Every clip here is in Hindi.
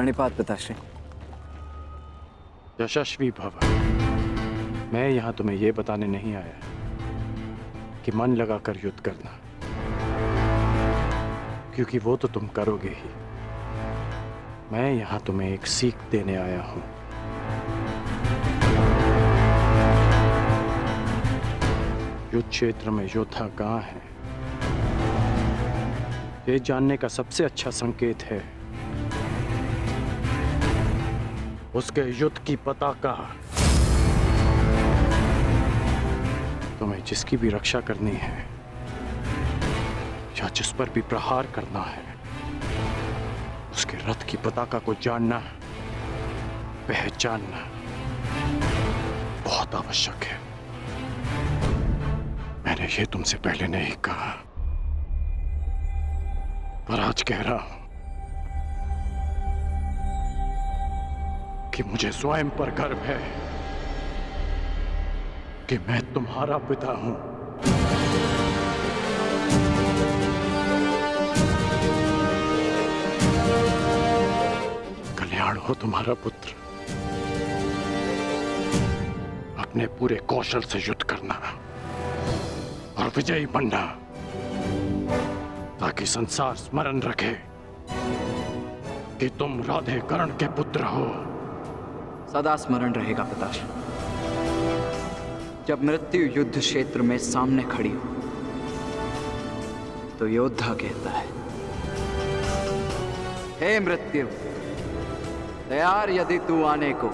प्रणिपात पिताश्री। यशस्वी भव। मैं यहाँ तुम्हें यह बताने नहीं आया कि मन लगाकर युद्ध करना, क्योंकि वो तो तुम करोगे ही। मैं यहाँ तुम्हें एक सीख देने आया हूँ। युद्ध क्षेत्र में योद्धा कहाँ है, ये जानने का सबसे अच्छा संकेत है उसके युद्ध की पताका। तुम्हें जिसकी भी रक्षा करनी है या जिस पर भी प्रहार करना है, उसके रथ की पताका को जानना, पहचानना बहुत आवश्यक है। मैंने ये तुमसे पहले नहीं कहा, पर आज कह रहा हूं कि मुझे स्वयं पर गर्व है कि मैं तुम्हारा पिता हूं। कल्याण हो तुम्हारा पुत्र। अपने पूरे कौशल से युद्ध करना और विजयी बनना, ताकि संसार स्मरण रखे कि तुम राधे कर्ण के पुत्र हो। सदा स्मरण रहेगा पिताश्री। जब मृत्यु युद्ध क्षेत्र में सामने खड़ी हो तो योद्धा कहता है, हे मृत्यु, तैयार यदि तू आने को,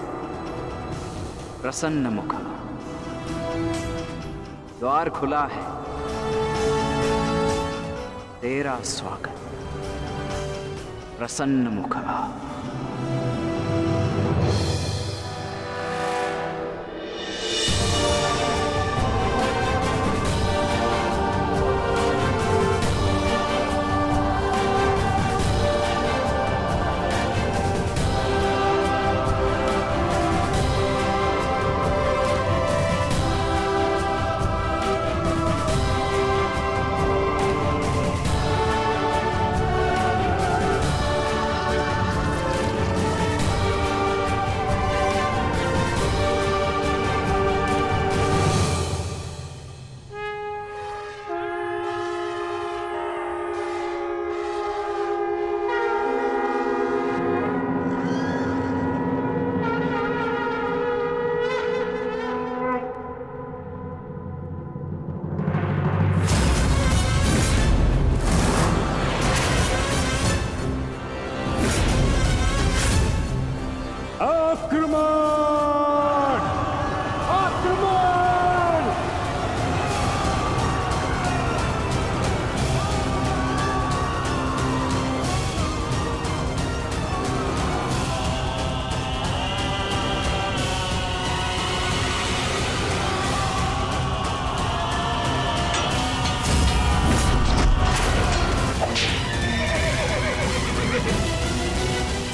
प्रसन्न मुखा। द्वार खुला है, तेरा स्वागत, प्रसन्न मुखा।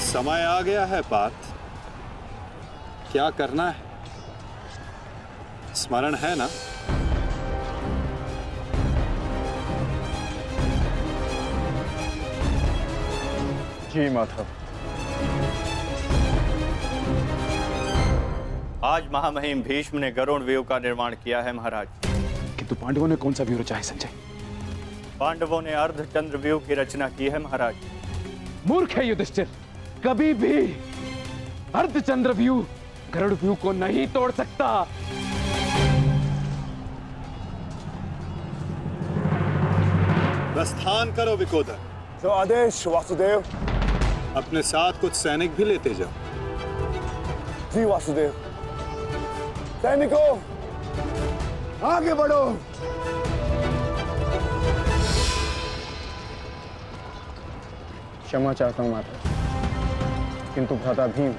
समय आ गया है पार्थ। क्या करना है? स्मरण है ना? जी माधव। आज महामहिम भीष्म ने गरुड़ व्यूह का निर्माण किया है महाराज। किंतु पांडवों ने कौन सा व्यूह रचा है संजय? पांडवों ने अर्धचंद्र व्यूह की रचना की है महाराज। मूर्ख है युधिष्ठिर, कभी भी अर्धचंद्र व्यूह गरुड़ व्यूह को नहीं तोड़ सकता। प्रस्थान करो विकोदर। जो आदेश वासुदेव। अपने साथ कुछ सैनिक भी लेते जाओ। जी वासुदेव। सैनिकों, आगे बढ़ो। क्षमा चाहता हूं माता, किंतु भ्राता भीम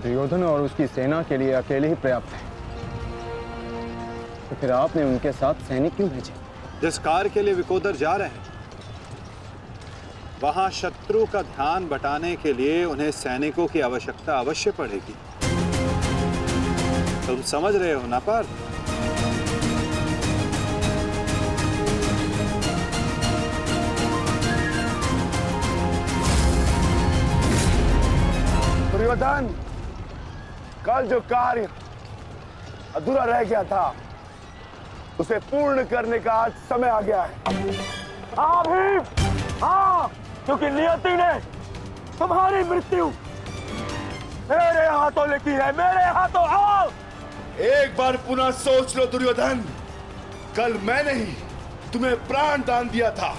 दुर्योधन और उसकी सेना के लिए अकेले ही पर्याप्त है। तो फिर आपने उनके साथ सैनिक क्यों भेजे? जिस कार्य के लिए विकोदर जा रहे हैं, वहां शत्रु का ध्यान बटाने के लिए उन्हें सैनिकों की आवश्यकता अवश्य पड़ेगी। तुम समझ रहे हो ना पार्थ? दुर्योधन, कल जो कार्य अधूरा रह गया था उसे पूर्ण करने का आज समय आ गया है। हाँ भीम, हाँ, क्योंकि नियति ने तुम्हारी मृत्यु मेरे हाथों लिखी है, मेरे हाथों। आओ, एक बार पुनः सोच लो दुर्योधन, कल मैंने ही तुम्हें प्राण दान दिया था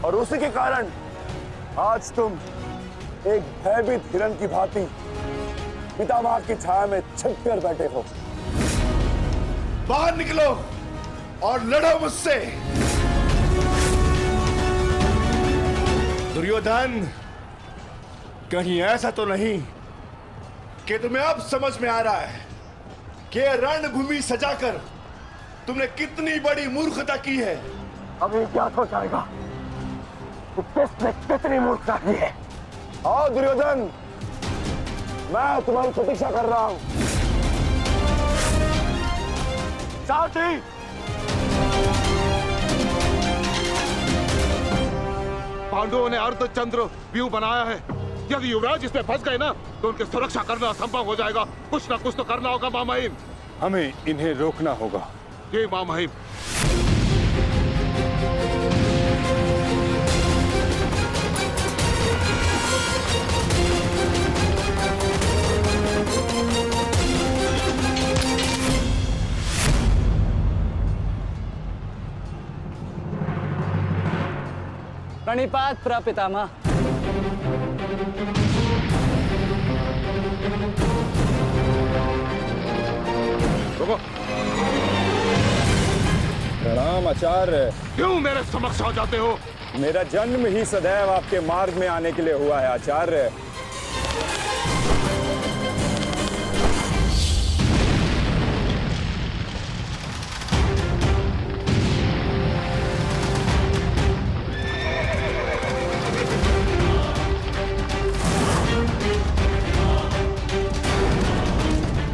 और उसी के कारण आज तुम एक भयभीत हिरण की भांति पितामह की छाया में छिप कर बैठे हो। बाहर निकलो और लड़ो मुझसे। दुर्योधन, कहीं ऐसा तो नहीं कि तुम्हें अब समझ में आ रहा है कि रणभूमि सजाकर तुमने कितनी बड़ी मूर्खता की है? अभी ज्ञात हो जाएगा कि किसने कितनी मूर्खता की है। आओ दुर्योधन, मैं तुम्हारी प्रतीक्षा कर रहा हूं। साथी, पांडवों ने अर्धचंद्र व्यू बनाया है। यदि युवराज इसमें फंस गए ना तो उनकी सुरक्षा करना असंभव हो जाएगा। कुछ ना कुछ तो करना होगा महामहिम। हमें इन्हें रोकना होगा। ये महामहिम। प्रणिपात प्रपितामह। रुको। प्रणाम आचार्य। क्यों मेरे समक्ष आ जाते हो? मेरा जन्म ही सदैव आपके मार्ग में आने के लिए हुआ है आचार्य।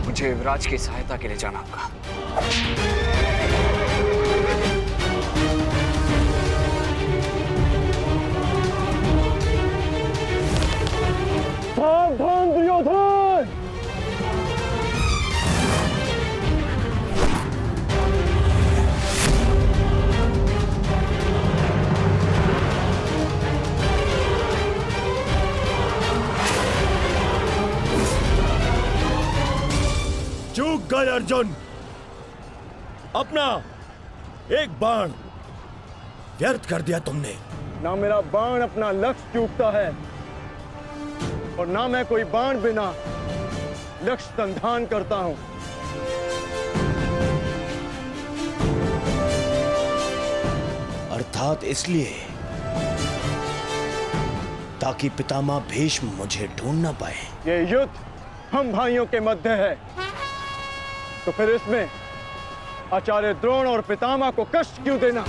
मुझे युवराज की सहायता के लिए जाना होगा। सावधान दुर्योधन! चूक गए अर्जुन, अपना एक बाण व्यर्थ कर दिया तुमने। ना मेरा बाण अपना लक्ष्य चूकता है और ना मैं कोई बाण बिना लक्ष्य संधान करता हूं। अर्थात इसलिए ताकि पितामह भीष्म मुझे ढूंढ ना पाए। ये युद्ध हम भाइयों के मध्य है, तो फिर इसमें आचार्य द्रोण और पितामह को कष्ट क्यों देना?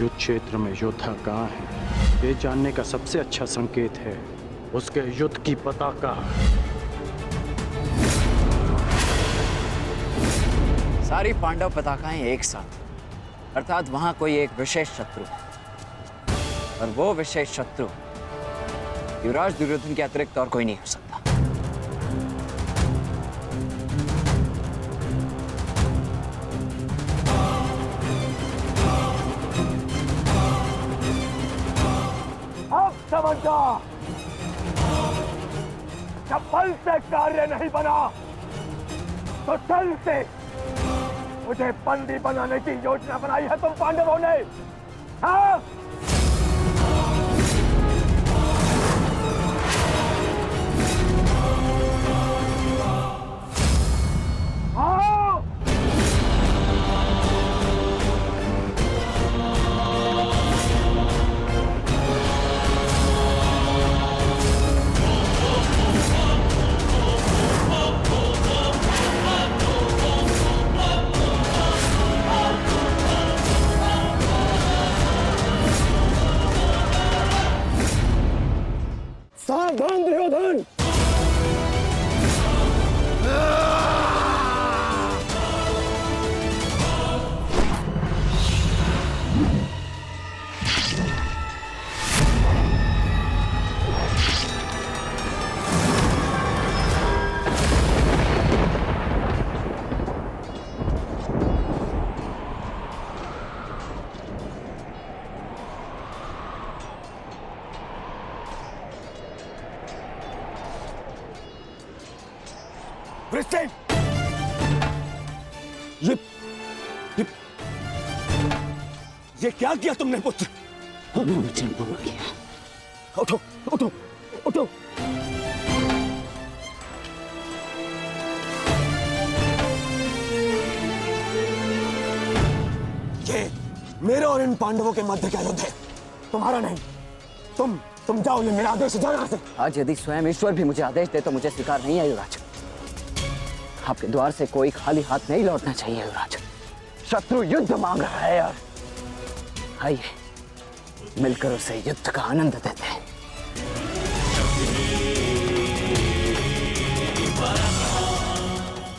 युद्ध क्षेत्र में योद्धा कहाँ है, ये जानने का सबसे अच्छा संकेत है उसके युद्ध की पताका। सारी पांडव पताकाएं एक साथ, अर्थात वहां कोई एक विशेष शत्रु है, और वो विशेष शत्रु युवराज दुर्योधन के अतिरिक्त और कोई नहीं हो सकता। समझा, जब बल से कार्य नहीं बना तो छल से मुझे बंदी बनाने की योजना बनाई है तुम पांडवों ने। हाँ? सावधान दुर्योधन। वृषसेन, ये क्या किया तुमने पुत्र? मुझे भूल गया। उठो उठो उठो। ये मेरे और इन पांडवों के मध्य का युद्ध है, तुम्हारा नहीं। तुम जाओ, ये मेरा आदेश है, जाओ यहाँ से। आज यदि स्वयं ईश्वर भी मुझे आदेश दे तो मुझे स्वीकार नहीं है युवराज। आपके द्वार से कोई खाली हाथ नहीं लौटना चाहिए युवराज। शत्रु युद्ध मांग रहा है यार। आइए मिलकर उसे युद्ध का आनंद देते हैं।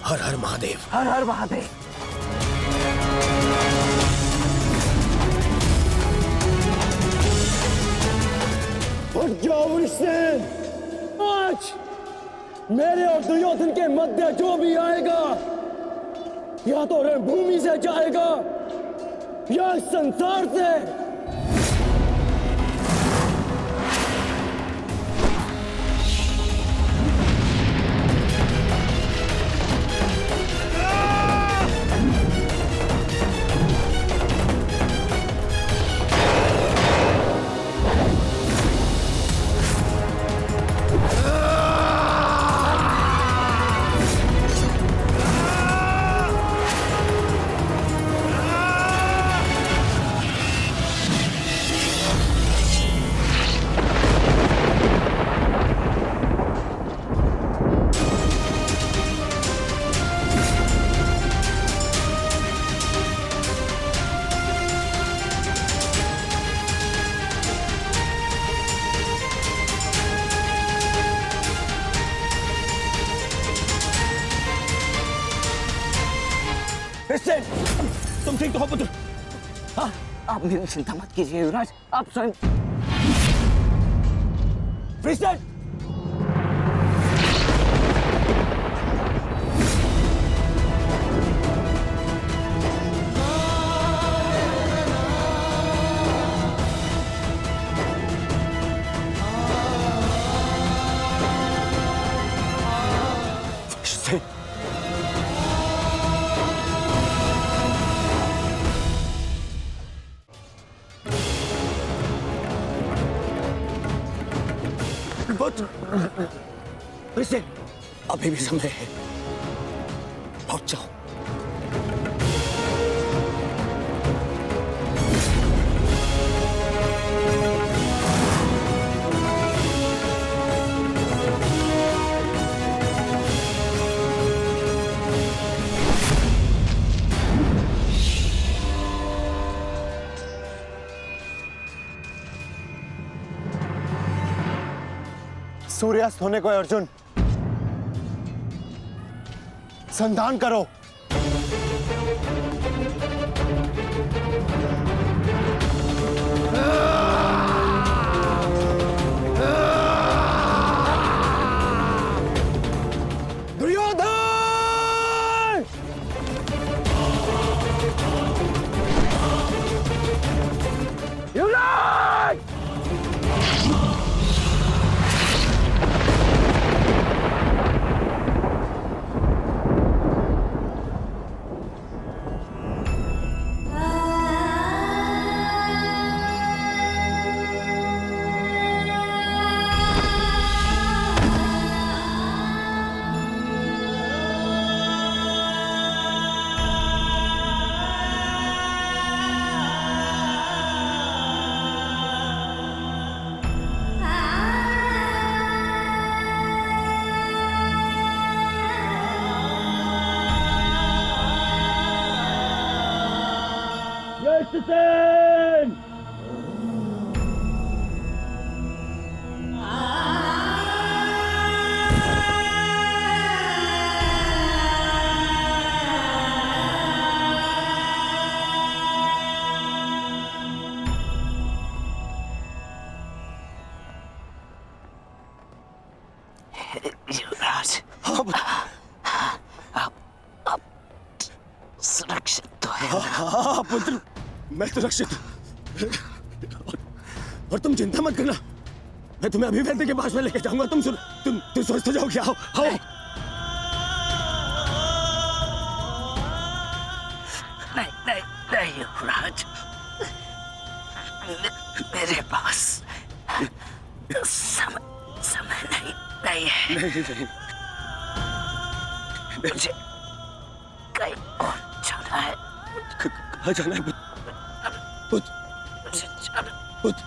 हर हर महादेव। हर हर महादेव। उठ जाओ वृषसेन। आज मेरे और दुर्योधन के मध्य जो भी आएगा, या तो रणभूमि से जाएगा या संसार से। तुम ठीक तो हो पुत्र? हाँ? आप मेरी चिंता मत कीजिए युवराज, आप स्वयं। वृषसेन, वृषसेन, अभी भी समय है, लौट जाओ। सूर्यास्त होने को है अर्जुन, संधान करो। दुर्योधन! युवराज! युवराज, आप सुरक्षित तो है ना? हाँ पुत्र, मैं सुरक्षित हूँ। और तुम चिंता मत करना, मैं तुम्हें अभी वैद्य के पास में लेके जाऊंगा। तुम स्वस्थ हो जाओगे। आओ आओ। नहीं युवराज, मेरे पास समय नहीं है। नहीं। मुझे कहीं और जाना है। कहाँ जाना है पुत्र? मुझे जाना। पुत्र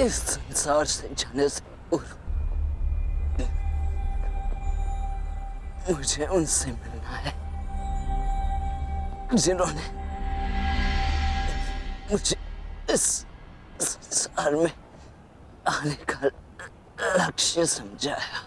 इस संसार से जाने से पूर्व मुझे उनसे मिलना है जिन्होंने मुझे इस संसार में आने का लक्ष्य समझाया।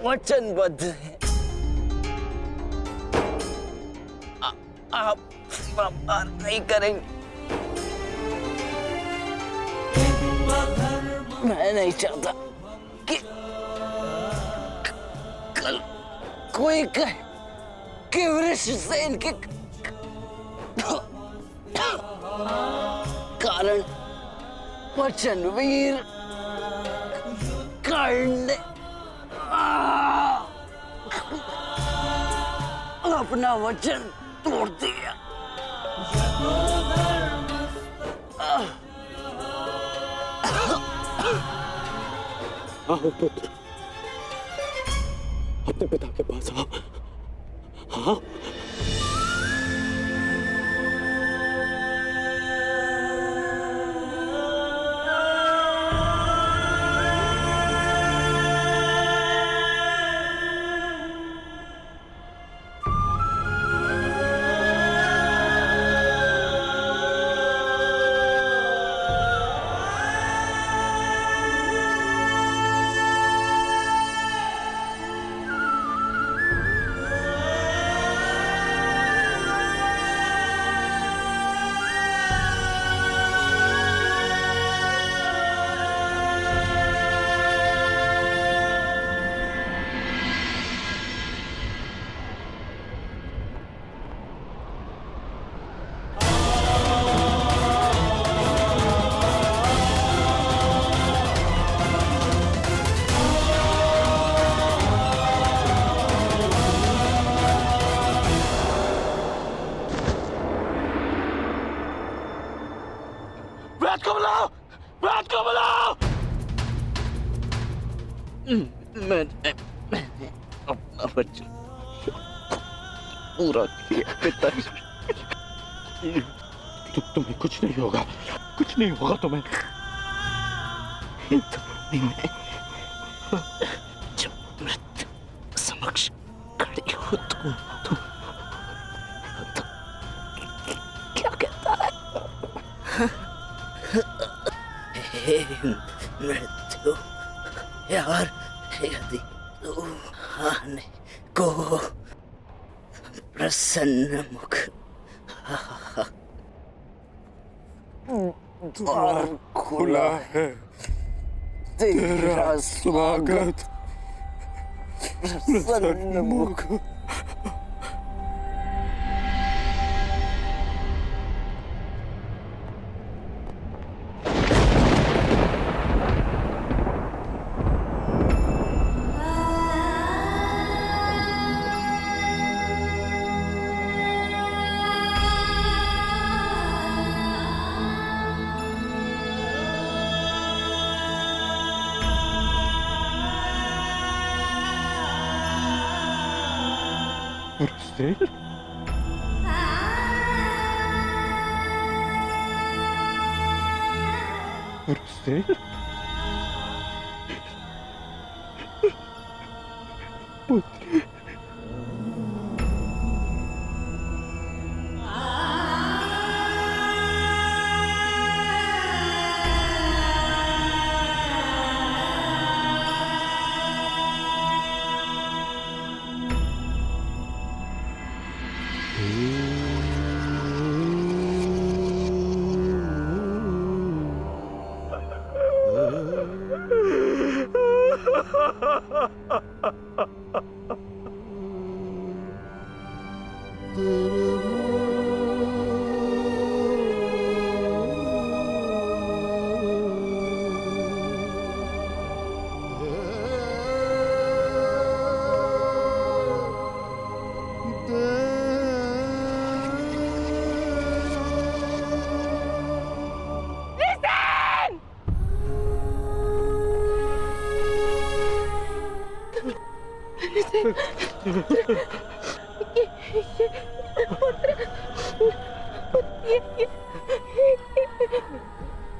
वचनबद्ध है, आप सीमा पार नहीं करेंगे। मैं नहीं चाहता कि कल कोई कहे कि वृषसेन के कारण वचनवीर कर्ण ने अपना वचन तोड़ दिया। आओ पुत्र, अपने पिता के पास आओ। हाँ मैंने अपना वचन पूरा किया पिताजी। तुम्हें कुछ नहीं होगा, कुछ नहीं होगा तुम्हें। मैं जब मृत्यु समक्ष खड़ी हो तो क्या कहता है? हे मृत्यु यार, यदि तू आने को प्रसन्न मुख द्वार खुला है, तेरा स्वागत प्रसन्न मुख।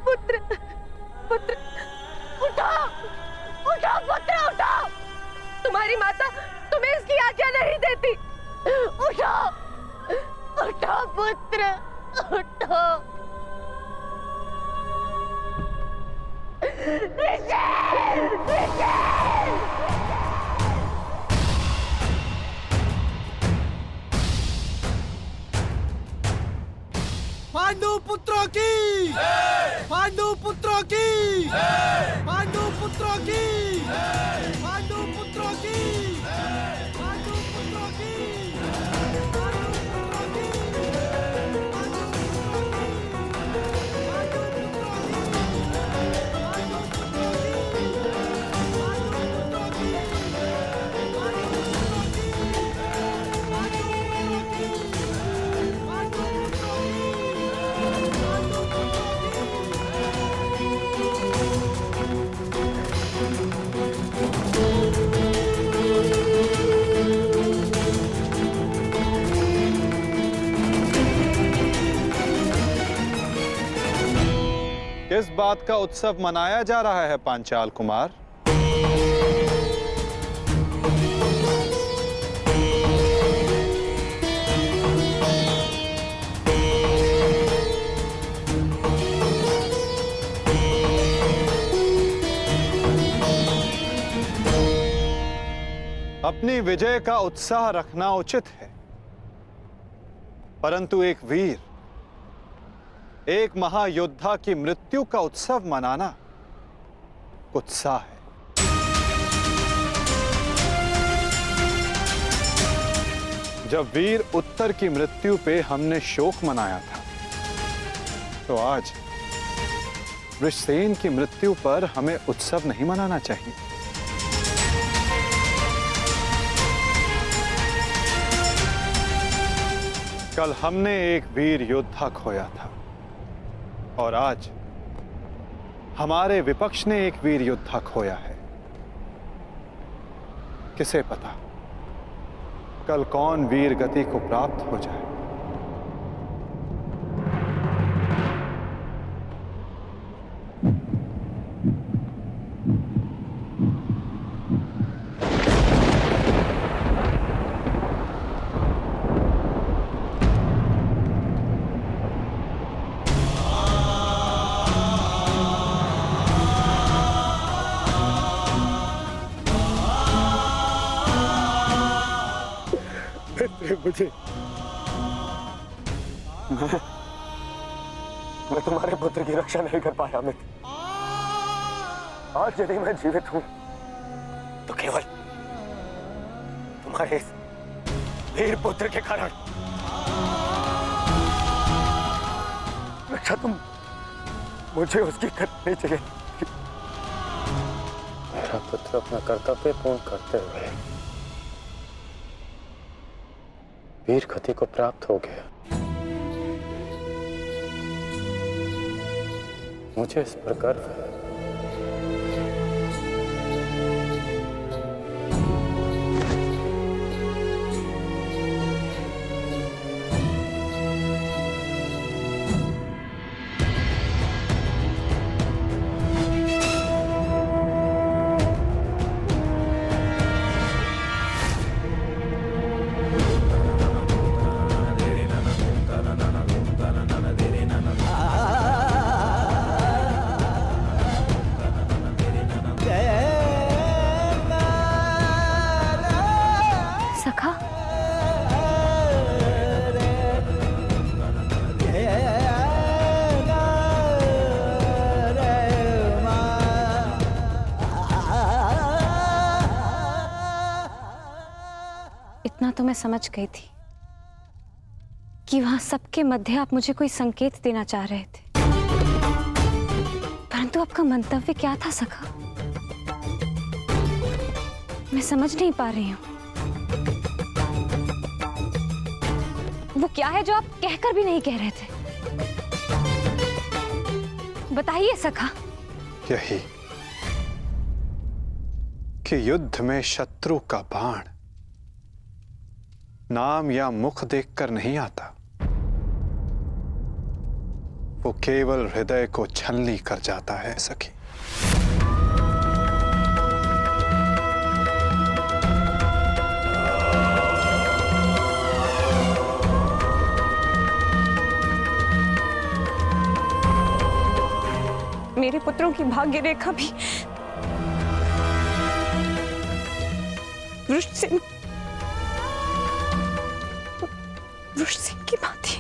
पुत्र पुत्र उठो उठो पुत्र उठो, तुम्हारी माता तुम्हें इसकी आज्ञा नहीं देती। उठो उठो पुत्र उठो। पांडु पुत्रों की, पांडु पुत्रों की, पांडु पुत्रों की, पांडु पुत्रों की, पांडु पुत्रों की, किस बात का उत्सव मनाया जा रहा है पांचाल कुमार? अपनी विजय का उत्साह रखना उचित है, परंतु एक वीर, एक महायोद्धा की मृत्यु का उत्सव मनाना कुत्सा है। जब वीर उत्तर की मृत्यु पे हमने शोक मनाया था, तो आज वृषसेन की मृत्यु पर हमें उत्सव नहीं मनाना चाहिए। कल हमने एक वीर योद्धा खोया था और आज हमारे विपक्ष ने एक वीर योद्धा खोया है। किसे पता कल कौन वीर गति को प्राप्त हो जाए। मुझे मैं तुम्हारे पुत्र की रक्षा नहीं कर पाया मित्र। आज यदि मैं जीवित हूं तो केवल तुम्हारे इस वीर पुत्र के कारण। रक्षा तुम मुझे उसकी करनी चाहिए। मेरा पुत्र अपना कर्तव्य पूर्ण करते हुए वीर गति को प्राप्त हो गया। मुझे इस पर गर्व है। इतना तो मैं समझ गई थी कि वहां सबके मध्य आप मुझे कोई संकेत देना चाह रहे थे, परंतु आपका मंतव्य क्या था सखा? मैं समझ नहीं पा रही हूं। वो क्या है जो आप कहकर भी नहीं कह रहे थे? बताइए सखा। यही कि युद्ध में शत्रु का बाण नाम या मुख देखकर नहीं आता, वो केवल हृदय को छलनी कर जाता है सखी। मेरे पुत्रों की भाग्य रेखा भी वृषसिंह की भांति है।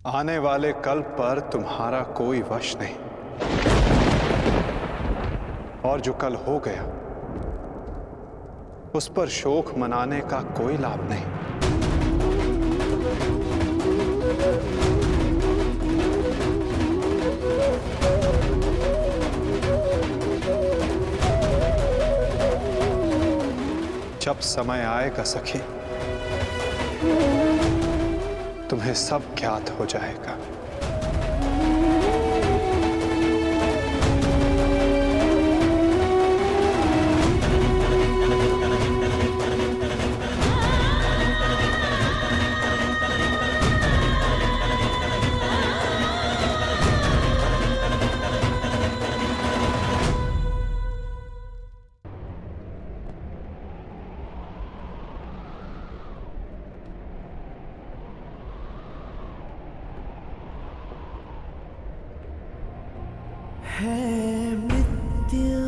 आने वाले कल पर तुम्हारा कोई वश नहीं, और जो कल हो गया उस पर शोक मनाने का कोई लाभ नहीं। जब समय आएगा सखी, तुम्हें सब ज्ञात हो जाएगा। है मृत्यु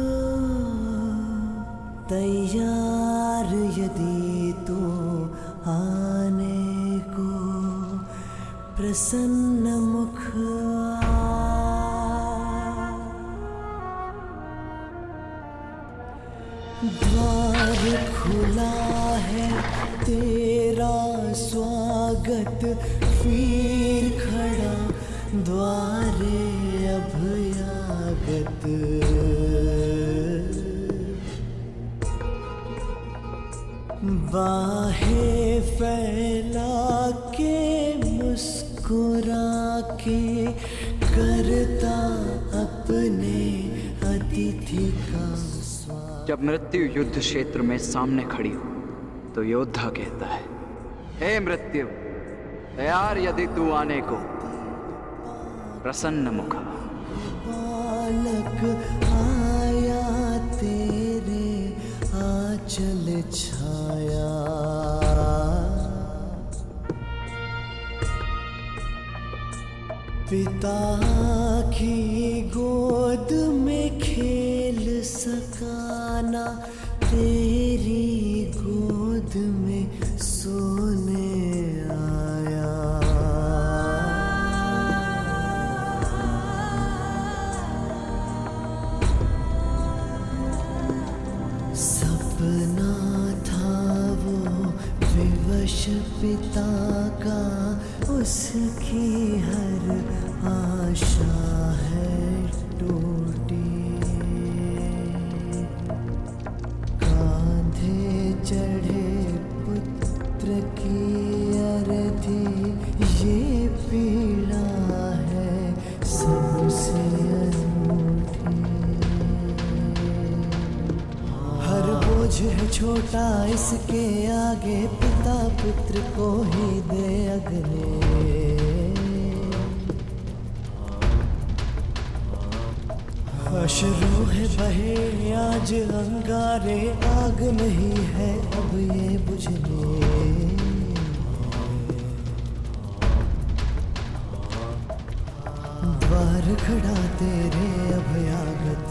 तैयार यदि तो आने को प्रसन्न मुख द्वार खुला है तेरा स्वागत वीर खड़ा द्वारे अभयागत। बाहें फैला के मुस्कुरा के करता अपने अतिथि का स्वागत। जब मृत्यु युद्ध क्षेत्र में सामने खड़ी हो तो योद्धा कहता है, हे मृत्यु, तैयार यदि तू आने को, प्रसन्न मुखा। बालक आया तेरे आंचल छाया, पिता की गोद में खेल सकाना, तेरी गोद में सोने आया। सपना था वो विवश पिता का, उसकी हर आशा है टूटी। कांधे चढ़े पुत्र की अर्थी, ये पीड़ा है सबसे अनूठी। हर बोझ है छोटा इसके आगे, पिता पुत्र को ही दे अगले। अश्रु है बहे आज अंगारे, आग नहीं है अब ये बुझने। द्वार खड़ा तेरे अभयागत,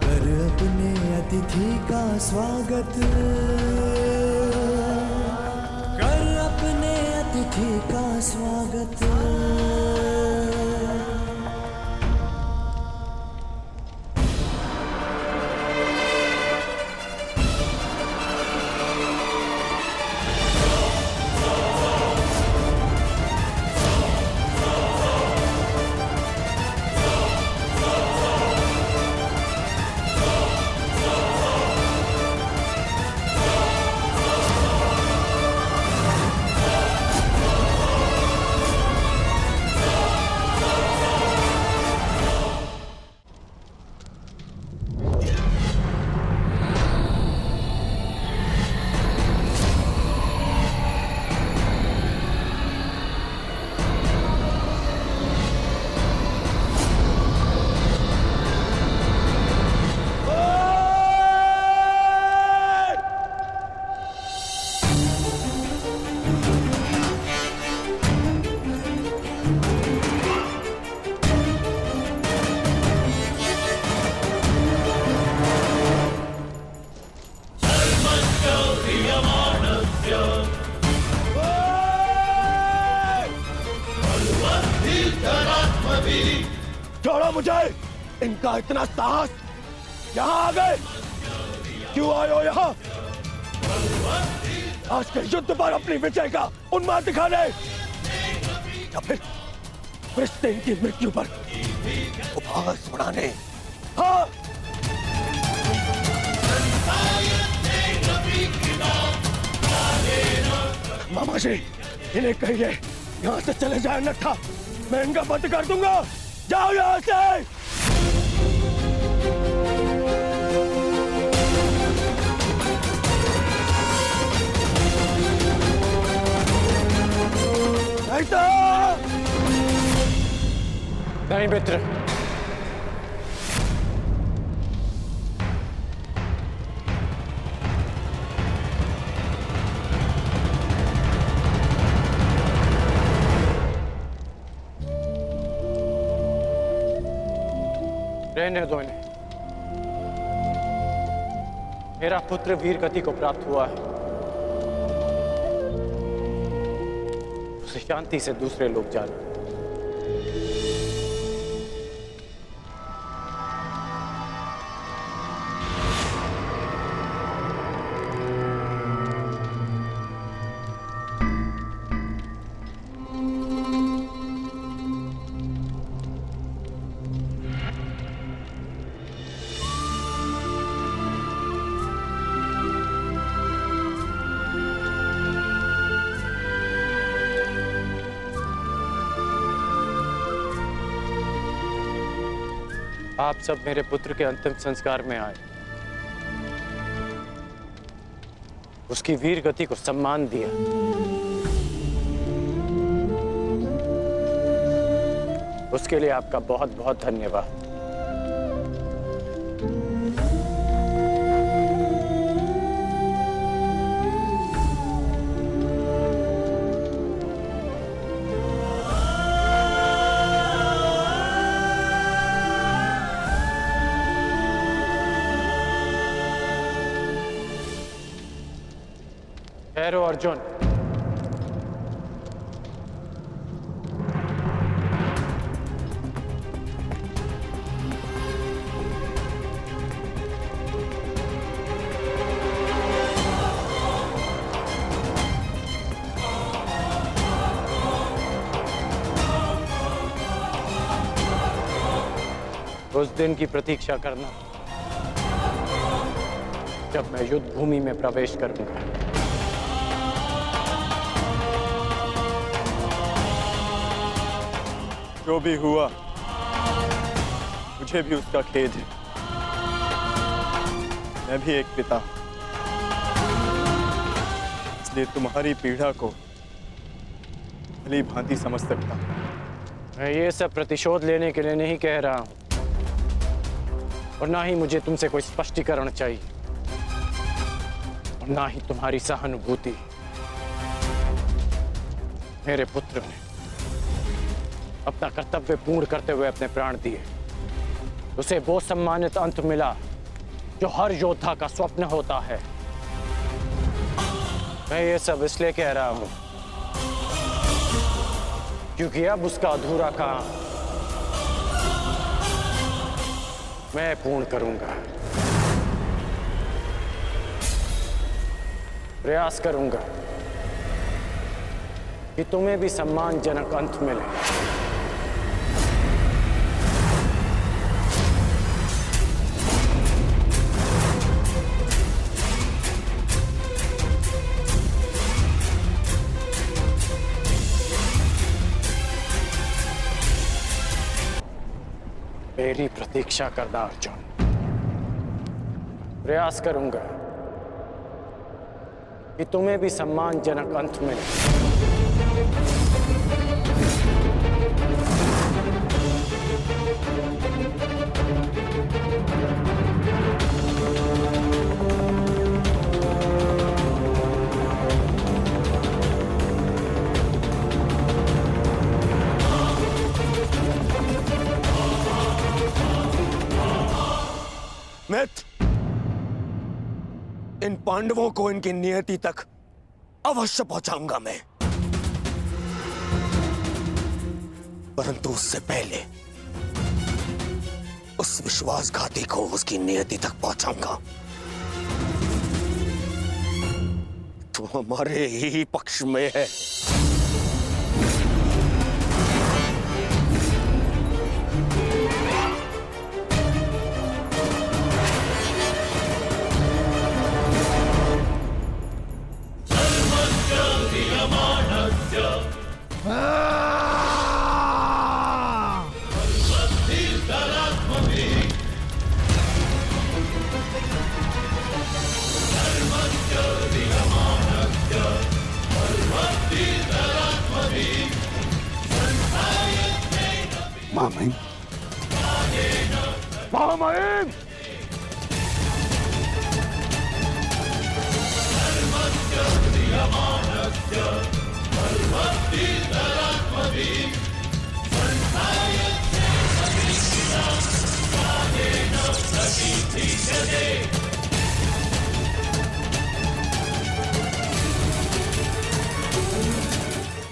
कर अपने अतिथि का स्वागत, कर अपने अतिथि का स्वागत। छोड़ो मुझे, इनका इतना साहस, यहाँ आ गए, क्यों आए हो यहाँ? आज के युद्ध पर अपनी विजय का उन्माद दिखाने, या फिर रिश्ते की मृत्यु पर उपहास उड़ाने? हाँ, मामा जी, इन्हें कहिए यहाँ से चले जाए, अन्यथा मैं इनका बंद कर दूंगा। जाओ यहाँ से। नहीं मित्र, रहने दो इन्हें। मेरा पुत्र वीर गति को प्राप्त हुआ है, उसे शांति से दूसरे लोग जाने। आप सब मेरे पुत्र के अंतिम संस्कार में आए, उसकी वीर गति को सम्मान दिया। उसके लिए आपका बहुत बहुत धन्यवाद। ठहरो अर्जुन। उस दिन की प्रतीक्षा करना जब मैं युद्ध भूमि में प्रवेश करूंगा। जो भी हुआ मुझे भी उसका खेद है। मैं भी एक पिता हूं, इसलिए तुम्हारी पीड़ा को भली भांति समझ सकता हूं। मैं ये सब प्रतिशोध लेने के लिए नहीं कह रहा हूं, और ना ही मुझे तुमसे कोई स्पष्टीकरण चाहिए, और ना ही तुम्हारी सहानुभूति। मेरे पुत्र ने अपना कर्तव्य पूर्ण करते हुए अपने प्राण दिए। उसे वो सम्मानित अंत मिला जो हर योद्धा का स्वप्न होता है। मैं ये सब इसलिए कह रहा हूं क्योंकि अब उसका अधूरा काम मैं पूर्ण करूंगा। प्रयास करूंगा कि तुम्हें भी सम्मानजनक अंत मिले। मेरी प्रतीक्षा करना अर्जुन। प्रयास करूंगा कि तुम्हें भी सम्मानजनक अंत मिले। मित्र, इन पांडवों को इनकी नियति तक अवश्य पहुंचाऊंगा मैं, परंतु उससे पहले उस विश्वासघाती को उसकी नियति तक पहुंचाऊंगा। तो हमारे ही पक्ष में है। महामहिम, महामहिम,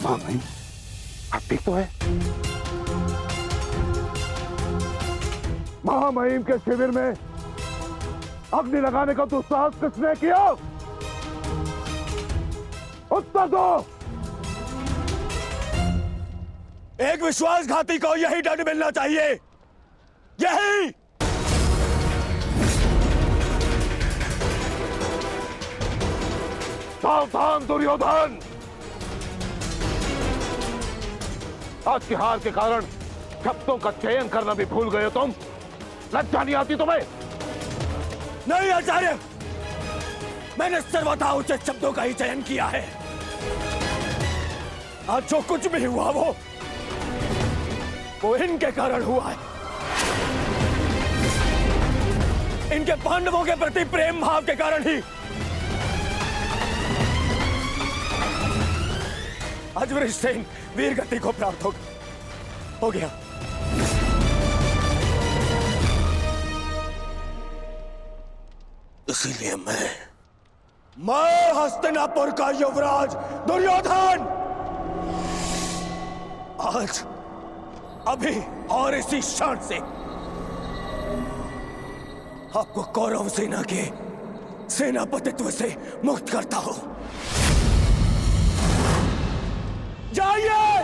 महामहिम, आप ठीक तो है? महामहिम के शिविर में अग्नि लगाने का दुस्साहस किसने किया? उत्तर दो। एक विश्वासघाती को यही दंड मिलना चाहिए, यही। सावधान दुर्योधन, आज की हार के कारण शब्दों का चयन करना भी भूल गए तुम। लज्जा नहीं आती तुम्हें? नहीं आचार्य, मैंने सर्वथा उचित शब्दों का ही चयन किया है। आज जो कुछ भी हुआ वो इनके कारण हुआ है। इनके पांडवों के प्रति प्रेम भाव के कारण ही आज वृषसेन वीर गति को प्राप्त हो गया। इसीलिए मैं हस्तिनापुर का युवराज दुर्योधन आज अभी और इसी क्षण से आपको कौरव सेना के सेनापतित्व से मुक्त करता हूं। जाइए,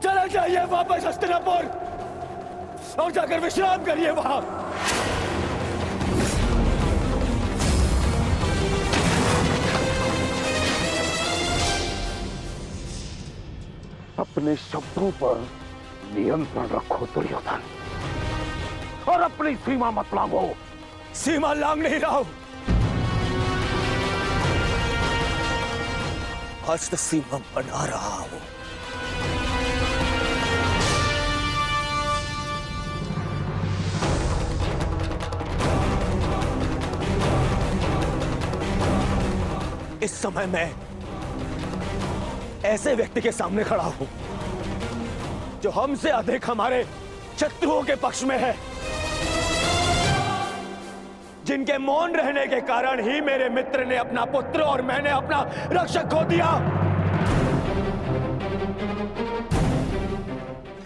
चले जाइए वापस हस्तिनापुर और जाकर विश्राम करिए वहां। अपने शब्दों पर नियंत्रण रखो दुर्योधन, और अपनी सीमा मत लांघो। सीमा लांघ नहीं रहा हूं, आज तो सीमा बना रहा हूं। इस समय मैं ऐसे व्यक्ति के सामने खड़ा हूं जो हमसे अधिक हमारे शत्रुओं के पक्ष में है, जिनके मौन रहने के कारण ही मेरे मित्र ने अपना पुत्र और मैंने अपना रक्षक खो दिया।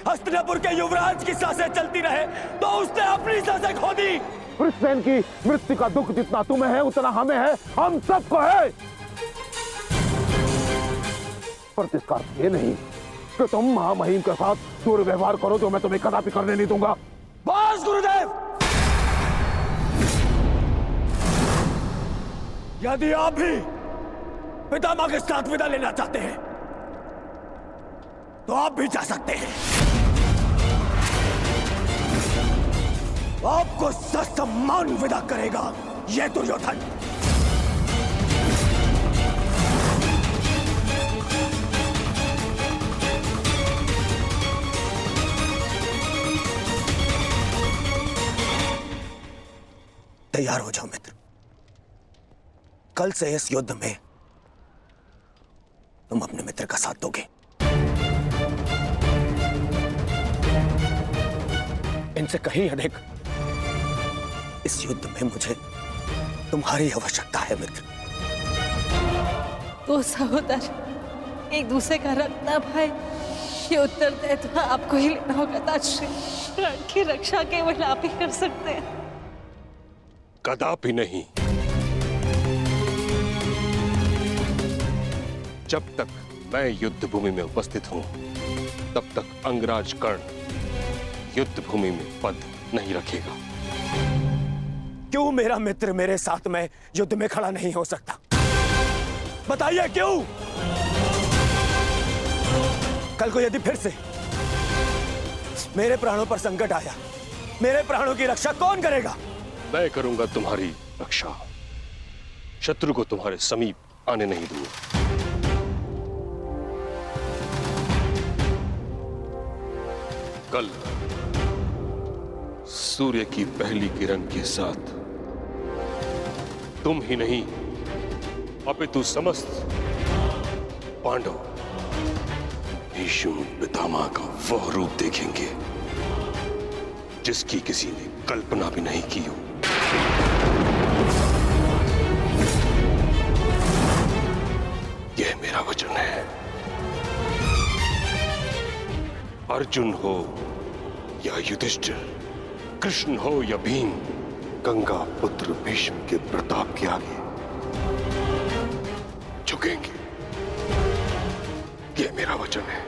हस्तिनापुर के युवराज की सांसें चलती रहे तो उसने अपनी सांसें खो दी। वृषसेन की मृत्यु का दुख जितना तुम्हें है उतना हमें है, हम सबको है। पर इसका अर्थ ये नहीं कि तुम महामहिम के साथ दुर्व्यवहार करो, जो मैं तुम्हें कदापि करने नहीं दूंगा। बस गुरुदेव, यदि आप भी पितामह के साथ विदा लेना चाहते हैं तो आप भी जा सकते हैं। आपको ससम्मान विदा करेगा यह दुर्योधन। तैयार हो जाओ मित्र, कल से इस युद्ध में तुम अपने मित्र का साथ दोगे। इनसे कहीं अधिक इस युद्ध में मुझे तुम्हारी आवश्यकता है मित्र। दो सहोदर एक दूसरे का रक्त न भाई, ये उत्तरदायित्व आपको ही लेना होगा ताश्री। प्राण की रक्षा केवल आप ही कर सकते हैं। कदापि नहीं। जब तक मैं युद्ध भूमि में उपस्थित हूं तब तक अंगराज कर्ण युद्ध भूमि में पद नहीं रखेगा। क्यों मेरा मित्र मेरे साथ में युद्ध में खड़ा नहीं हो सकता? बताइए क्यों? कल को यदि फिर से मेरे प्राणों पर संकट आया, मेरे प्राणों की रक्षा कौन करेगा? मैं करूंगा तुम्हारी रक्षा। शत्रु को तुम्हारे समीप आने नहीं दूंगा। कल सूर्य की पहली किरण के साथ तुम ही नहीं अपितु समस्त पांडव भीष्म पितामह का वह रूप देखेंगे जिसकी किसी ने कल्पना भी नहीं की हो। यह मेरा वचन है। अर्जुन हो या युधिष्ठिर, कृष्ण हो या भीम, गंगा पुत्र भीष्म के प्रताप के आगे झुकेंगे। यह मेरा वचन है।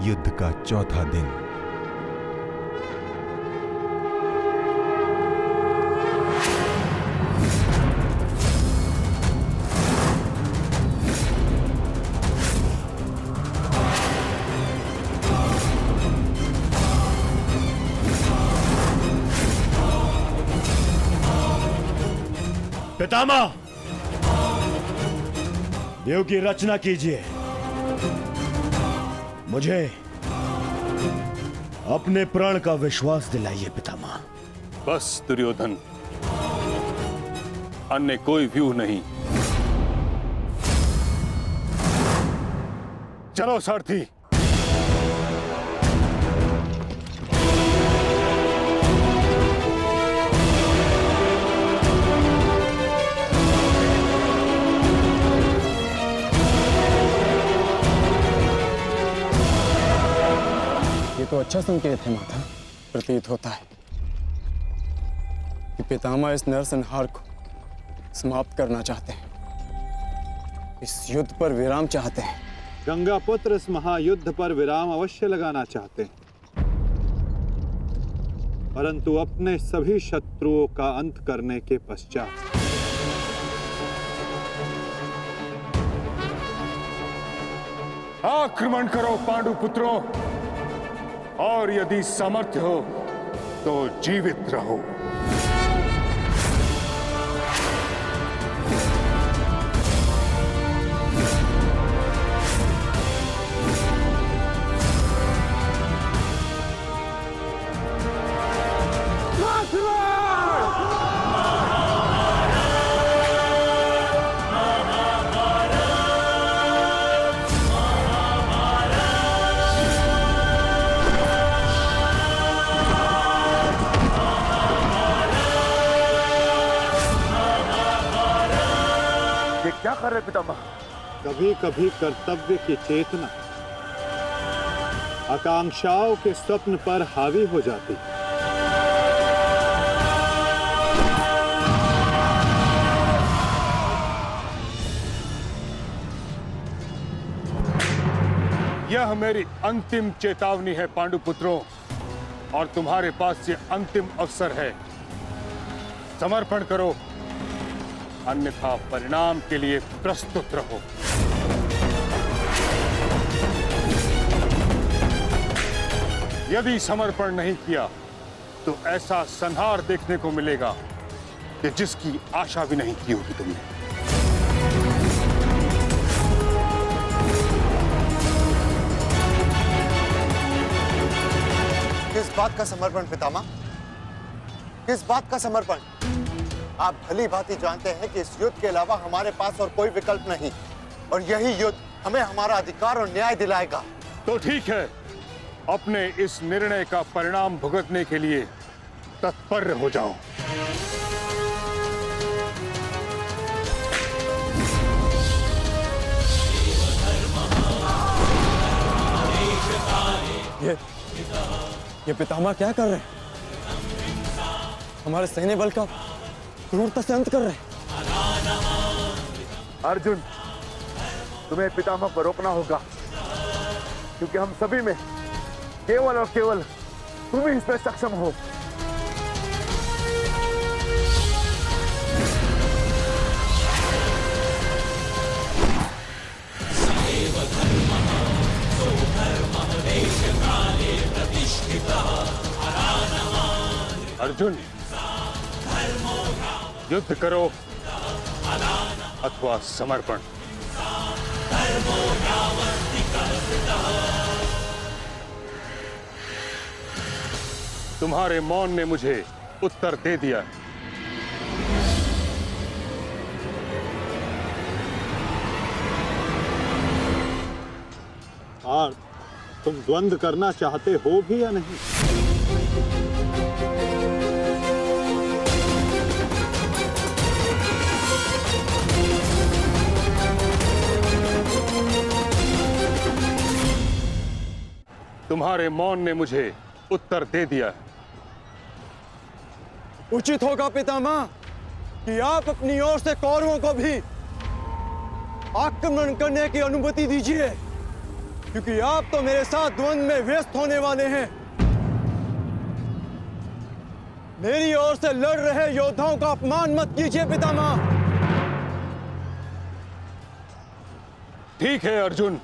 युद्ध का चौथा दिन। पितामह, देव की रचना कीजिए। मुझे अपने प्राण का विश्वास दिलाइए पितामह। बस दुर्योधन, अन्य कोई व्यूह नहीं। चलो सारथी। तो अच्छा संकेत है माता। प्रतीत होता है कि पितामह इस नरसंहार को समाप्त करना चाहते हैं, इस युद्ध पर विराम चाहते हैं। गंगा पुत्र इस महायुद्ध पर विराम अवश्य लगाना चाहते हैं, परंतु अपने सभी शत्रुओं का अंत करने के पश्चात। आक्रमण करो पांडु पुत्रों, और यदि सामर्थ्य हो तो जीवित रहो। क्या कर रहे पितामह? कभी कभी कर्तव्य की चेतना आकांक्षाओं के स्वप्न पर हावी हो जाती। यह मेरी अंतिम चेतावनी है पांडुपुत्रों, और तुम्हारे पास ये अंतिम अवसर है। समर्पण करो, अन्यथा परिणाम के लिए प्रस्तुत रहो। यदि समर्पण नहीं किया तो ऐसा संहार देखने को मिलेगा कि जिसकी आशा भी नहीं की होगी तुमने। किस बात का समर्पण पितामह? किस बात का समर्पण? आप भली भांति जानते हैं कि इस युद्ध के अलावा हमारे पास और कोई विकल्प नहीं, और यही युद्ध हमें हमारा अधिकार और न्याय दिलाएगा। तो ठीक है, अपने इस निर्णय का परिणाम भुगतने के लिए तत्पर हो जाओ। ये पितामह क्या कर रहे हैं? हमारे सैन्य बल का क्रूरता से अंत कर रहे हैं। अर्जुन, तुम्हें पितामह को रोकना होगा, क्योंकि हम सभी में केवल और केवल तुम ही इसमें सक्षम हो। अर्जुन, युद्ध करो अथवा समर्पण। तुम्हारे मौन ने मुझे उत्तर दे दिया। और तुम द्वंद्व करना चाहते हो भी या नहीं? तुम्हारे मौन ने मुझे उत्तर दे दिया। उचित होगा पितामह कि आप अपनी ओर से कौरवों को भी आक्रमण करने की अनुमति दीजिए। क्योंकि आप तो मेरे साथ द्वंद्व में व्यस्त होने वाले हैं। मेरी ओर से लड़ रहे योद्धाओं का अपमान मत कीजिए पितामह। ठीक है अर्जुन,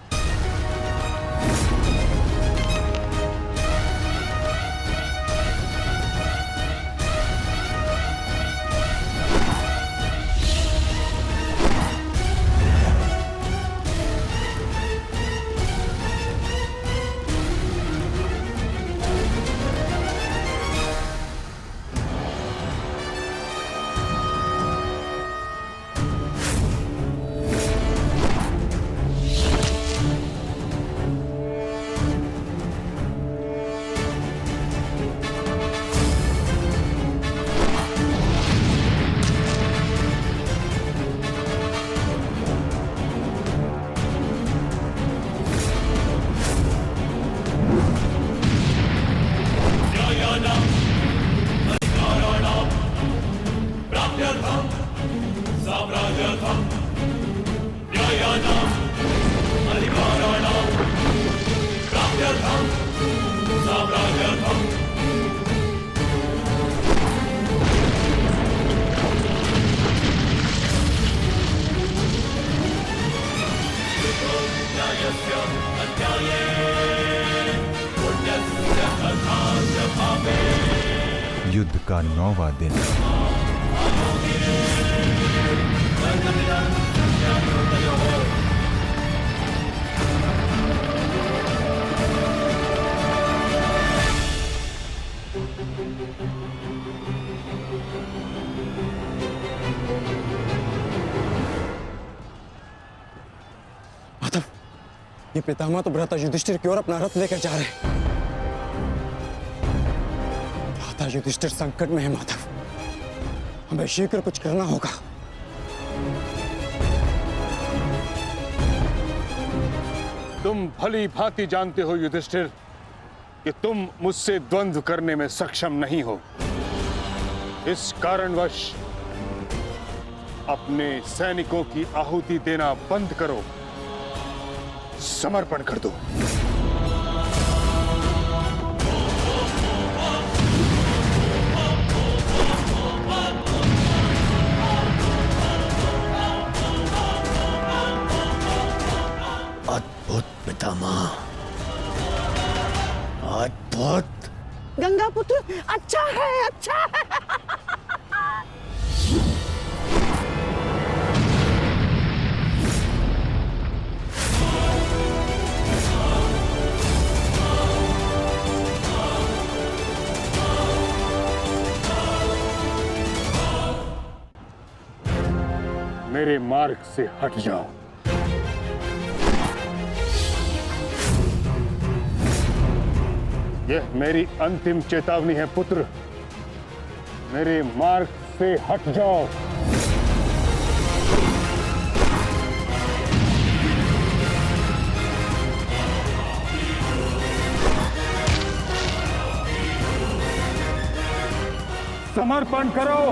युद्ध का 9वां दिन। माधव, ये पितामह तो भ्राता युधिष्ठिर की ओर अपना रथ लेकर जा रहे हैं। भ्राता युधिष्ठिर संकट में है माधव, हमें शीघ्र कुछ करना होगा। तुम भली भांति जानते हो युधिष्ठिर कि तुम मुझसे द्वंद्व करने में सक्षम नहीं हो। इस कारणवश अपने सैनिकों की आहुति देना बंद करो, समर्पण कर दो। अद्भुत पितामह, अद्भुत। गंगा पुत्र अच्छा है, अच्छा है। मेरे मार्ग से हट जाओ। यह मेरी अंतिम चेतावनी है पुत्र, मेरे मार्ग से हट जाओ। समर्पण करो।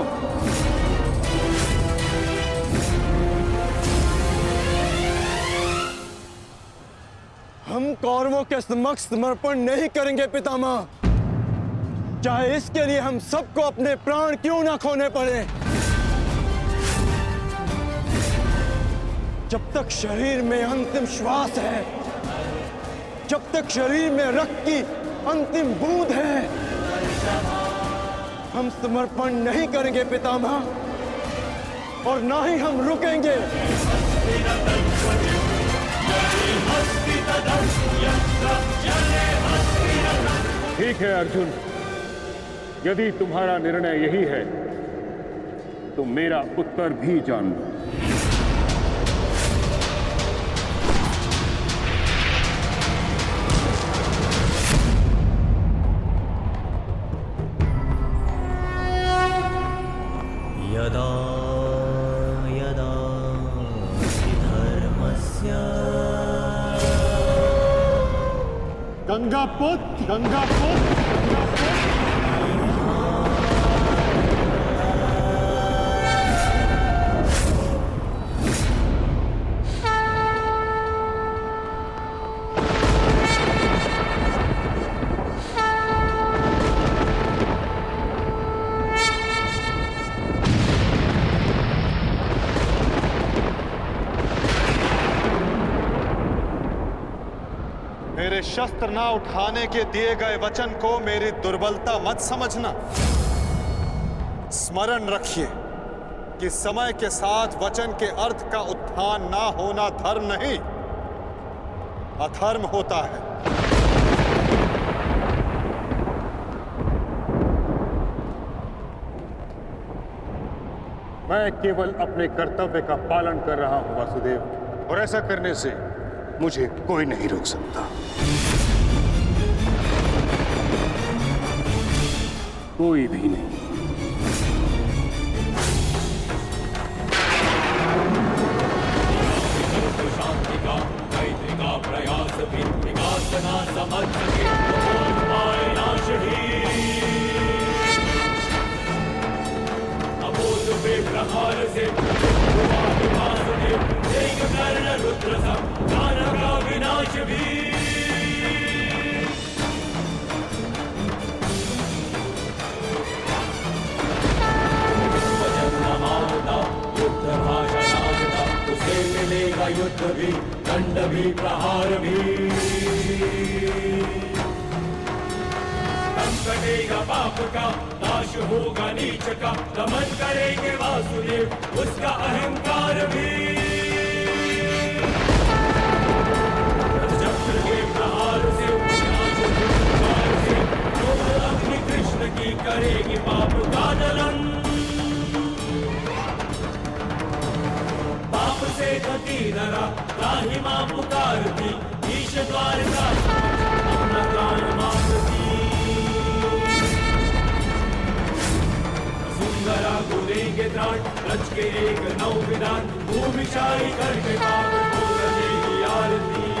हम कौरवों के समक्ष समर्पण नहीं करेंगे पितामह, चाहे इसके लिए हम सबको अपने प्राण क्यों ना खोने पड़े। जब तक शरीर में अंतिम श्वास है, जब तक शरीर में रक्त की अंतिम बूंद है, हम समर्पण नहीं करेंगे पितामह, और ना ही हम रुकेंगे। ठीक है अर्जुन, यदि तुम्हारा निर्णय यही है तो मेरा उत्तर भी जान लो। यदा यदा धर्मस्य गंगापुत्र, गंगापुत्र, मेरे शस्त्र ना उठाने के दिए गए वचन को मेरी दुर्बलता मत समझना। स्मरण रखिए कि समय के साथ वचन के अर्थ का उत्थान ना होना धर्म नहीं, अधर्म होता है। मैं केवल अपने कर्तव्य का पालन कर रहा हूं वासुदेव, और ऐसा करने से मुझे कोई नहीं रोक सकता। कोई भी नहीं। शांति का मैत्री का प्रयास भी विकास ना समझ सके तो पाए नाश ही। अबोध पे प्रहार से एक कर्ण रुद्र सब दानव का विनाश भी। वचन न मानता युद्ध भाषा नाचता, उसे मिलेगा युद्ध भी दंड भी प्रहार भी। कटेगा पाप का नाश होगा नीच का, दमन करेंगे वासुदेव उसका अहंकार भी। चक्र के प्रहार से अग्नि कृष्ण की करेगी पाप का दलन। पाप से गति नरा राही मां पुकारती, ईश द्वार का अपना प्राण मारती। सुंदरा गुलेंगे त्राण रच के एक नौ विधान, भूमिशाही करके कावड़ को रचेगी आरती।